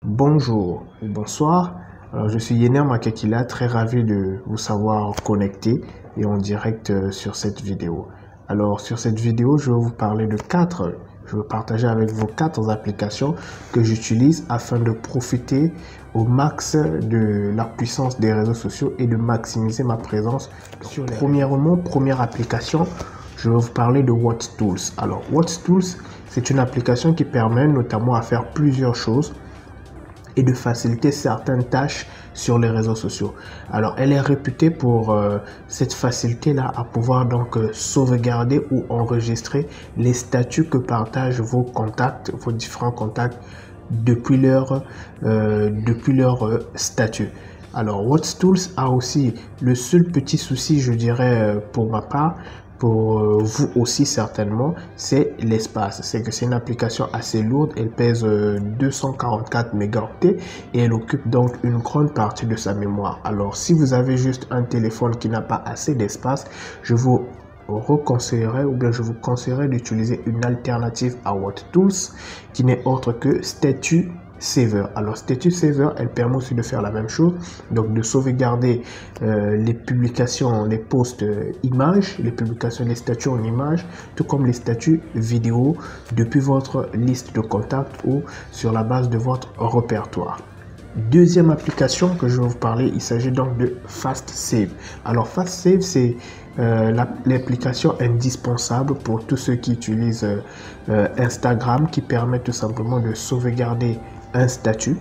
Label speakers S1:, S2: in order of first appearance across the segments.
S1: Bonjour ou bonsoir. Alors, je suis Yener Makekila, très ravi de vous savoir connecté et en direct sur cette vidéo. Alors, sur cette vidéo, je vais vous parler je vais partager avec vous 4 applications que j'utilise afin de profiter au max de la puissance des réseaux sociaux et de maximiser ma présence sur les réseaux. Premièrement, première application, je vais vous parler de WhatTools. Alors, WhatTools, c'est une application qui permet notamment à faire plusieurs choses et de faciliter certaines tâches sur les réseaux sociaux. Alors, elle est réputée pour cette facilité-là à pouvoir donc sauvegarder ou enregistrer les statuts que partagent vos contacts, vos différents contacts depuis leur statut. Alors, WhatTools a aussi le seul petit souci, je dirais, pour ma part, pour vous aussi certainement, c'est l'espace. C'est que c'est une application assez lourde, elle pèse 244 mégaoctets et elle occupe donc une grande partie de sa mémoire. Alors si vous avez juste un téléphone qui n'a pas assez d'espace, je vous reconseillerais ou bien je vous conseillerais d'utiliser une alternative à WhatTools qui n'est autre que Statue Saver. Alors Statue Saver, elle permet aussi de faire la même chose, donc de sauvegarder les publications, les posts images, les publications des statuts en images, tout comme les statuts vidéo depuis votre liste de contacts ou sur la base de votre répertoire. Deuxième application que je vais vous parler, il s'agit donc de FastSave. Alors FastSave, c'est l'application indispensable pour tous ceux qui utilisent Instagram, qui permet tout simplement de sauvegarder un statut,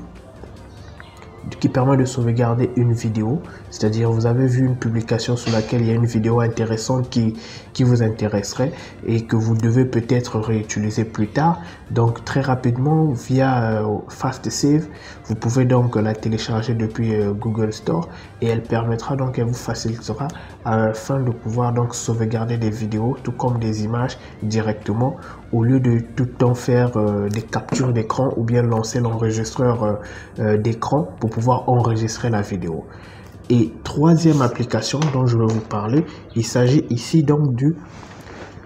S1: qui permet de sauvegarder une vidéo, c'est-à-dire vous avez vu une publication sur laquelle il y a une vidéo intéressante qui vous intéresserait et que vous devez peut-être réutiliser plus tard. Donc très rapidement via FastSave, vous pouvez donc la télécharger depuis Google Store et elle permettra donc, elle vous facilitera afin de pouvoir donc sauvegarder des vidéos tout comme des images directement au lieu de tout le temps faire des captures d'écran ou bien lancer l'enregistreur d'écran pour pouvoir enregistrer la vidéo. Et troisième application dont je vais vous parler, il s'agit ici donc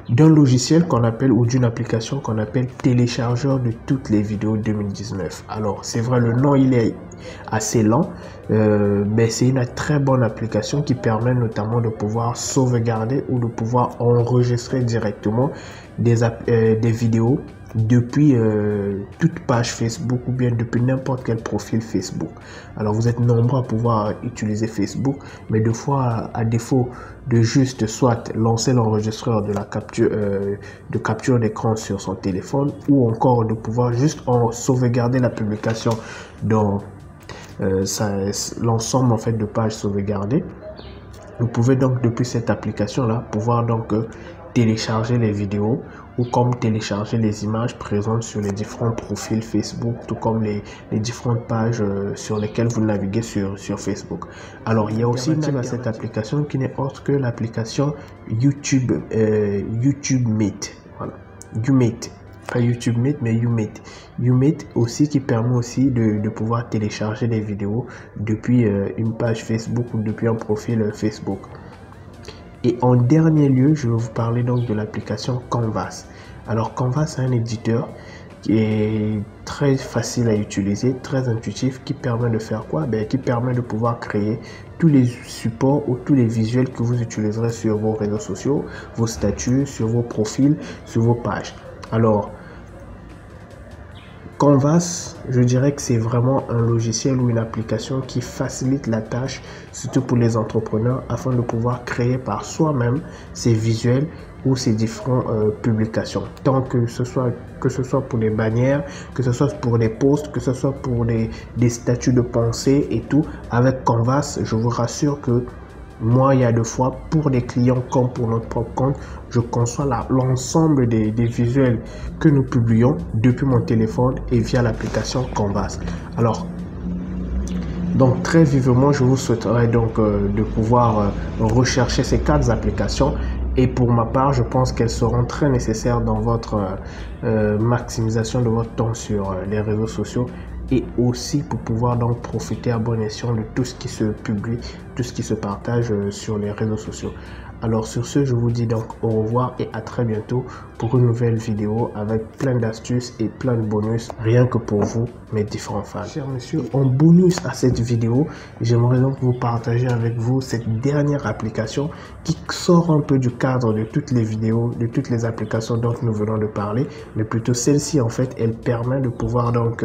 S1: d'un logiciel qu'on appelle ou d'une application qu'on appelle téléchargeur de toutes les vidéos 2019. Alors c'est vrai, le nom il est assez lent, mais c'est une très bonne application qui permet notamment de pouvoir sauvegarder ou de pouvoir enregistrer directement des vidéos depuis toute page Facebook ou bien depuis n'importe quel profil Facebook. Alors vous êtes nombreux à pouvoir utiliser Facebook, mais deux fois à défaut de juste soit lancer l'enregistreur de la capture d'écran sur son téléphone ou encore de pouvoir juste sauvegarder la publication dans l'ensemble en fait de pages sauvegardées. Vous pouvez donc depuis cette application là pouvoir donc télécharger les vidéos ou comme télécharger les images présentes sur les différents profils Facebook, tout comme les différentes pages sur lesquelles vous naviguez sur Facebook. Alors il y a aussi une à cette application qui n'est autre que l'application YouTube Meet. Voilà, YouMeet, pas YouTube Meet mais YouMeet. YouMeet aussi qui permet aussi de pouvoir télécharger des vidéos depuis une page Facebook ou depuis un profil Facebook. Et en dernier lieu, je vais vous parler donc de l'application Canvas. Alors Canvas, c'est un éditeur qui est très facile à utiliser, très intuitif, qui permet de faire quoi? Qui permet de pouvoir créer tous les supports ou tous les visuels que vous utiliserez sur vos réseaux sociaux, vos statuts, sur vos profils, sur vos pages. Alors, Canvas, je dirais que c'est vraiment un logiciel ou une application qui facilite la tâche, surtout pour les entrepreneurs, afin de pouvoir créer par soi-même ces visuels ou ces différentes publications. Tant que ce soit pour des bannières, que ce soit pour des posts, que ce soit pour des statuts de pensée et tout, avec Canvas, je vous rassure que moi, il y a 2 fois, pour des clients comme pour notre propre compte, je conçois l'ensemble des visuels que nous publions depuis mon téléphone et via l'application Canvas. Alors, donc très vivement, je vous souhaiterais donc de pouvoir rechercher ces 4 applications. Et pour ma part, je pense qu'elles seront très nécessaires dans votre maximisation de votre temps sur les réseaux sociaux et aussi pour pouvoir donc profiter à bon escient de tout ce qui se publie, tout ce qui se partage sur les réseaux sociaux. Alors sur ce, je vous dis donc au revoir et à très bientôt pour une nouvelle vidéo avec plein d'astuces et plein de bonus, rien que pour vous, mes différents fans. Chers messieurs, en bonus à cette vidéo, j'aimerais donc vous partager avec vous cette dernière application qui sort un peu du cadre de toutes les vidéos, de toutes les applications dont nous venons de parler, mais plutôt celle-ci en fait, elle permet de pouvoir donc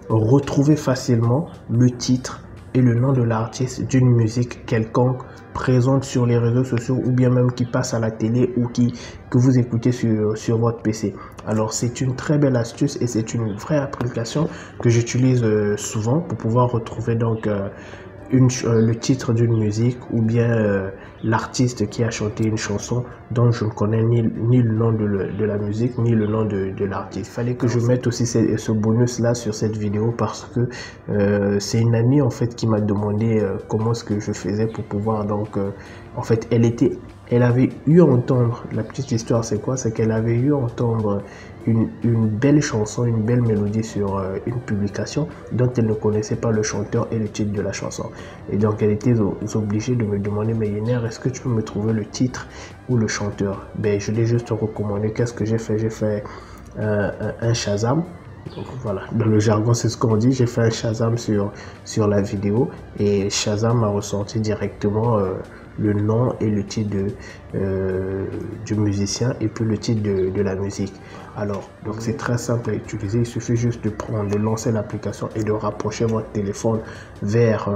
S1: retrouver facilement le titre et le nom de l'artiste d'une musique quelconque présente sur les réseaux sociaux ou bien même qui passe à la télé ou que vous écoutez sur votre PC. Alors c'est une très belle astuce et c'est une vraie application que j'utilise souvent pour pouvoir retrouver donc le titre d'une musique ou bien l'artiste qui a chanté une chanson dont je ne connais ni le nom de la musique ni le nom de l'artiste. Il fallait que je mette aussi ce bonus là sur cette vidéo parce que c'est une amie en fait qui m'a demandé comment est-ce que je faisais pour pouvoir donc en fait elle avait eu à entendre, la petite histoire c'est quoi? C'est qu'elle avait eu à entendre une belle chanson, une belle mélodie sur une publication dont elle ne connaissait pas le chanteur et le titre de la chanson. Et donc elle était obligée de me demander, mais Yener, est-ce que tu peux me trouver le titre ou le chanteur? Ben je l'ai juste recommandé. Qu'est-ce que j'ai fait? J'ai fait un Shazam. Donc voilà, dans le jargon c'est ce qu'on dit. J'ai fait un Shazam sur la vidéo et Shazam m'a ressorti directement le nom et le titre du musicien et puis le titre de la musique. Alors donc c'est très simple à utiliser, il suffit juste de lancer l'application et de rapprocher votre téléphone vers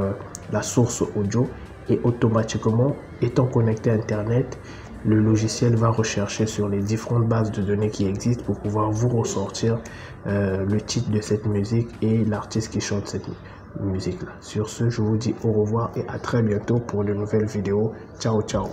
S1: la source audio et automatiquement, étant connecté à internet, le logiciel va rechercher sur les différentes bases de données qui existent pour pouvoir vous ressortir le titre de cette musique et l'artiste qui chante cette musique là. Sur ce, je vous dis au revoir et à très bientôt pour de nouvelles vidéos. Ciao, ciao.